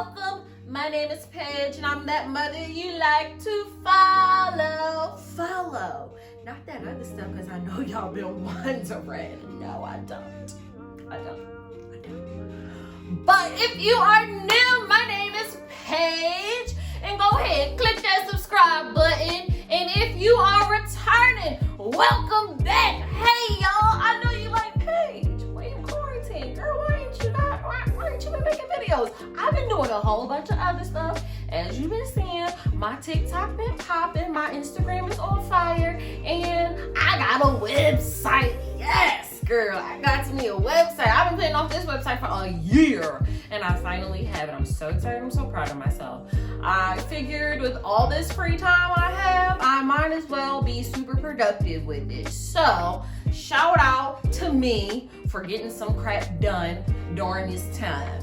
welcome. My name is Paige, and I'm that mother you like to follow. Follow. Not that other stuff, because I know y'all been wondering. No, I don't. But if you are new, my name is Paige, and go ahead, click that subscribe button. And if you are returning, welcome back. Hey, y'all, I know you like Paige. We in quarantine, girl. Why ain't you been making videos? I've been doing a whole bunch of other stuff. As you've been seeing, my TikTok been popping, my Instagram is on fire, and I got a website. Yes, girl, I got me a website. I've been putting off this website for a year, and I finally have it. I'm so excited. I'm so proud of myself. I figured with all this free time I have, I might as well be super productive with it. So, shout out to me for getting some crap done during this time.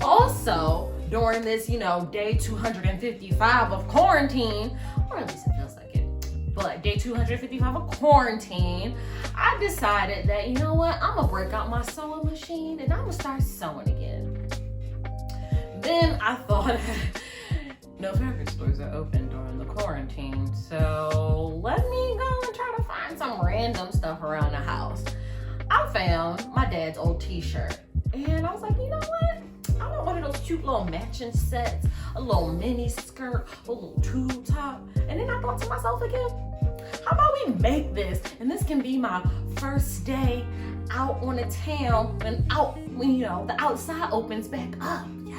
Also, during this, day 255 of quarantine, or at least it feels like it, but day 255 of quarantine, I decided that, I'm gonna break out my sewing machine and I'm gonna start sewing again. Then I thought, no fabric stores are open during the quarantine, so let me go and try to find some random stuff around the house. I found my dad's old t-shirt, and I was like, you know what? I want one of those cute little matching sets, a little mini skirt, a little tube top. And then I thought to myself again, how about we make this? And this can be my first day out on the town when the outside opens back up. Yes.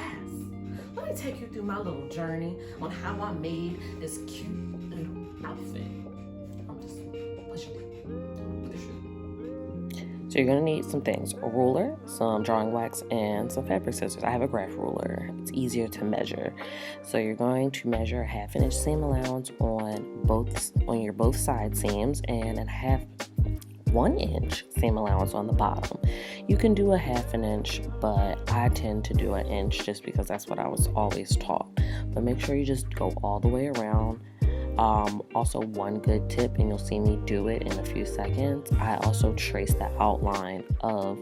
Let me take you through my little journey on how I made this cute little outfit. I'm just pushing it. So you're going to need some things: a ruler, some drawing wax, and some fabric scissors. I have a graph ruler. It's easier to measure. So you're going to measure a 1/2 inch seam allowance on your both side seams, and a 1 inch seam allowance on the bottom. You can do a 1/2 inch, but I tend to do 1 inch just because that's what I was always taught. But make sure you just go all the way around. Also, one good tip, and you'll see me do it in a few seconds, I also trace the outline of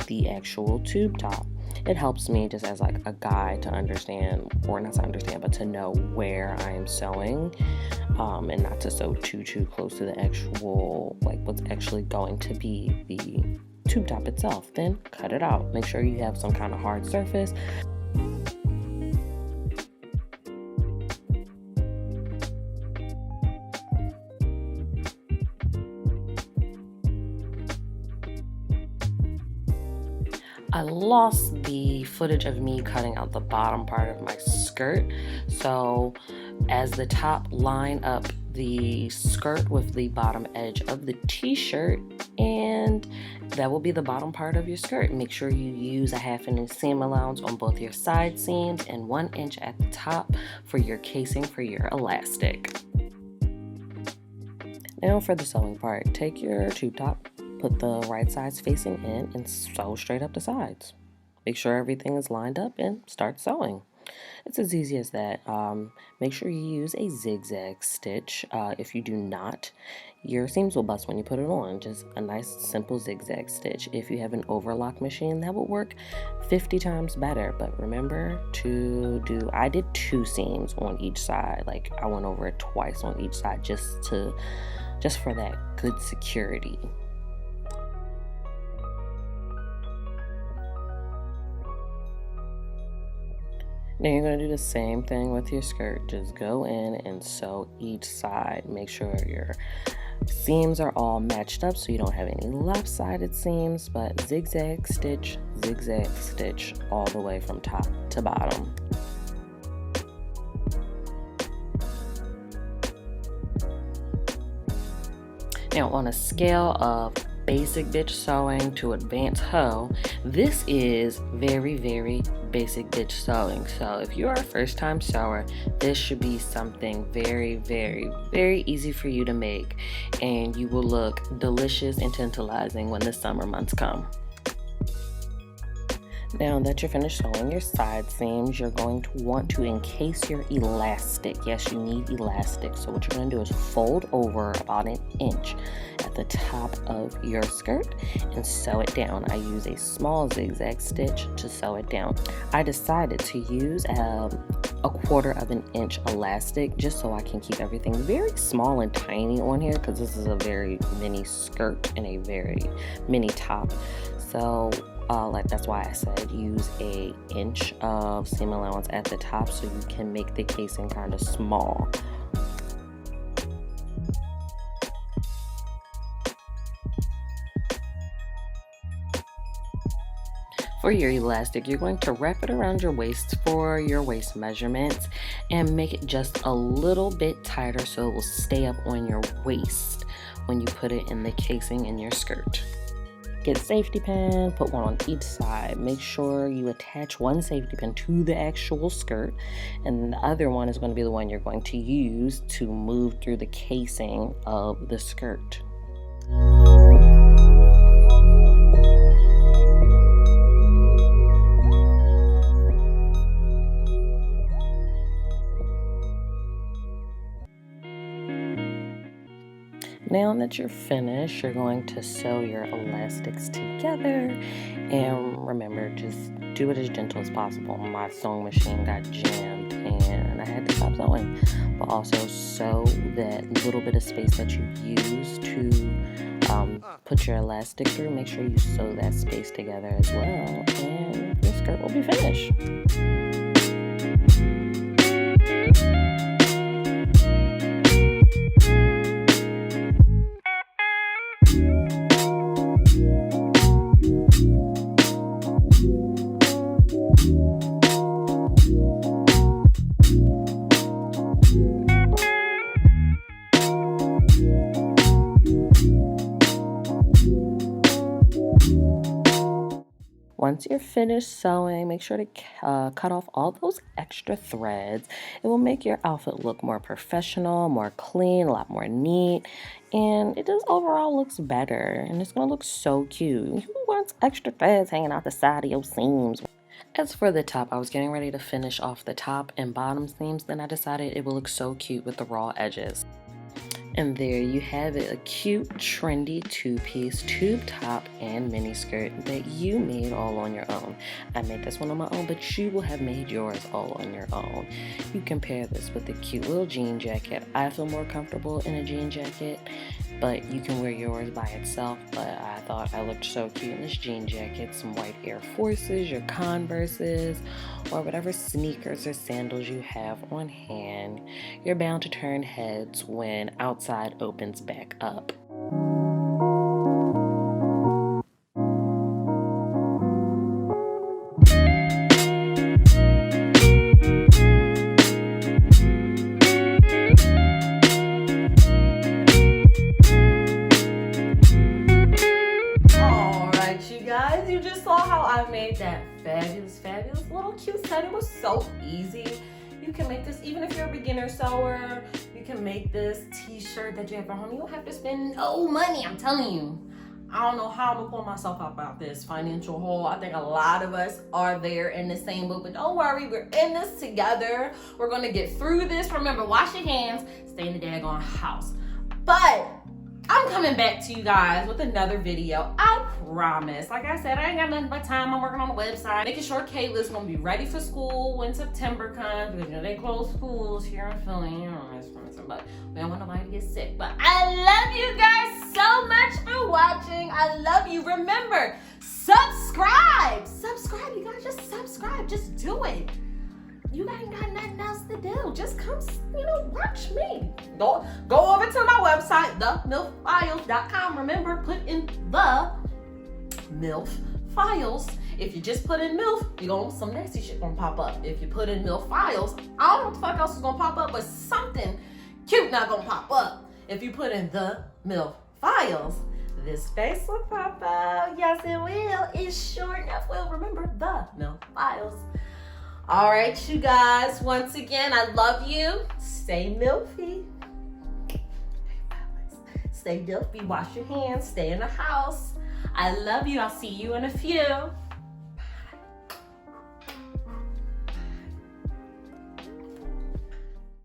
the actual tube top. It helps me just as like a guide to understand, or not to understand, but to know where I am sewing, and not to sew too close to the actual, what's actually going to be the tube top itself. Then cut it out. Make sure you have some kind of hard surface. I lost the footage of me cutting out the bottom part of my skirt, so as the top, line up the skirt with the bottom edge of the t-shirt, and that will be the bottom part of your skirt. Make sure you use a 1/2 inch seam allowance on both your side seams and 1 inch at the top for your casing for your elastic. Now for the sewing part, take your tube top, put the right sides facing in, and sew straight up the sides. Make sure everything is lined up and start sewing. It's as easy as that. Make sure you use a zigzag stitch. If you do not, your seams will bust when you put it on. Just a nice simple zigzag stitch. If you have an overlock machine, that will work 50 times better. But remember I did 2 seams on each side. I went over it twice on each side just for that good security. Now you're going to do the same thing with your skirt. Just go in and sew each side. Make sure your seams are all matched up so you don't have any lopsided seams, but zigzag stitch all the way from top to bottom. Now on a scale of basic bitch sewing to advanced hoe, this is very, very basic bitch sewing. So if you're a first time sewer, this should be something very, very, very easy for you to make, and you will look delicious and tantalizing when the summer months come. Now that you're finished sewing your side seams, you're going to want to encase your elastic. Yes, you need elastic. So what you're going to do is fold over about 1 inch at the top of your skirt and sew it down. I use a small zigzag stitch to sew it down. I decided to use a 1/4 inch elastic just so I can keep everything very small and tiny on here, because this is a very mini skirt and a very mini top. So that's why I said use a inch of seam allowance at the top so you can make the casing kind of small. For your elastic, you're going to wrap it around your waist for your waist measurements and make it just a little bit tighter so it will stay up on your waist when you put it in the casing in your skirt. Get a safety pin, put one on each side. Make sure you attach one safety pin to the actual skirt, and the other one is going to be the one you're going to use to move through the casing of the skirt. Now that you're finished, you're going to sew your elastics together, and remember, just do it as gentle as possible. My sewing machine got jammed and I had to stop sewing, but also sew that little bit of space that you use to put your elastic through. Make sure you sew that space together as well, and your skirt will be finished. Once you're finished sewing, make sure to cut off all those extra threads. It will make your outfit look more professional, more clean, a lot more neat, and it just overall looks better, and it's going to look so cute. Who wants extra threads hanging out the side of your seams? As for the top, I was getting ready to finish off the top and bottom seams, then I decided it would look so cute with the raw edges. And there you have it, a cute, trendy two-piece tube top and mini skirt that you made all on your own. I made this one on my own, but you will have made yours all on your own. You can pair this with a cute little jean jacket. I feel more comfortable in a jean jacket, but you can wear yours by itself. But I thought I looked so cute in this jean jacket. Some white Air Forces, your Converses, or whatever sneakers or sandals you have on hand. You're bound to turn heads when outside opens back up. Alright, you guys, you just saw how I made that fabulous little cute set. It was so easy. You can make this even if you're a beginner sewer. You can make this t-shirt that you have at home. You don't have to spend no money, I'm telling you. I don't know how to pull myself up about this financial hole. I think a lot of us are there in the same boat, but don't worry, we're in this together. We're gonna get through this. Remember, wash your hands, stay in the daggone house. But I'm coming back to you guys with another video. I promise. Like I said, I ain't got nothing but time. I'm working on the website, making sure Kayla's gonna be ready for school when September comes, because you know they close schools here in Philly. You know, but we don't want nobody to get sick. But I love you guys so much for watching. I love you. Remember, subscribe. Subscribe, you guys. Just subscribe. Just do it. You ain't got nothing else to do. Just come, watch me. Go over to my website, themilffiles.com. Remember, put in the MILF Files. If you just put in MILF, some nasty shit gonna pop up. If you put in MILF Files, I don't know what the fuck else is gonna pop up, but something cute not gonna pop up. If you put in the MILF Files, this face will pop up. Yes, it will. It sure enough will. Remember, the MILF Files. All right, you guys. Once again, I love you. Stay MILF-y. Stay MILF-y. Wash your hands. Stay in the house. I love you. I'll see you in a few.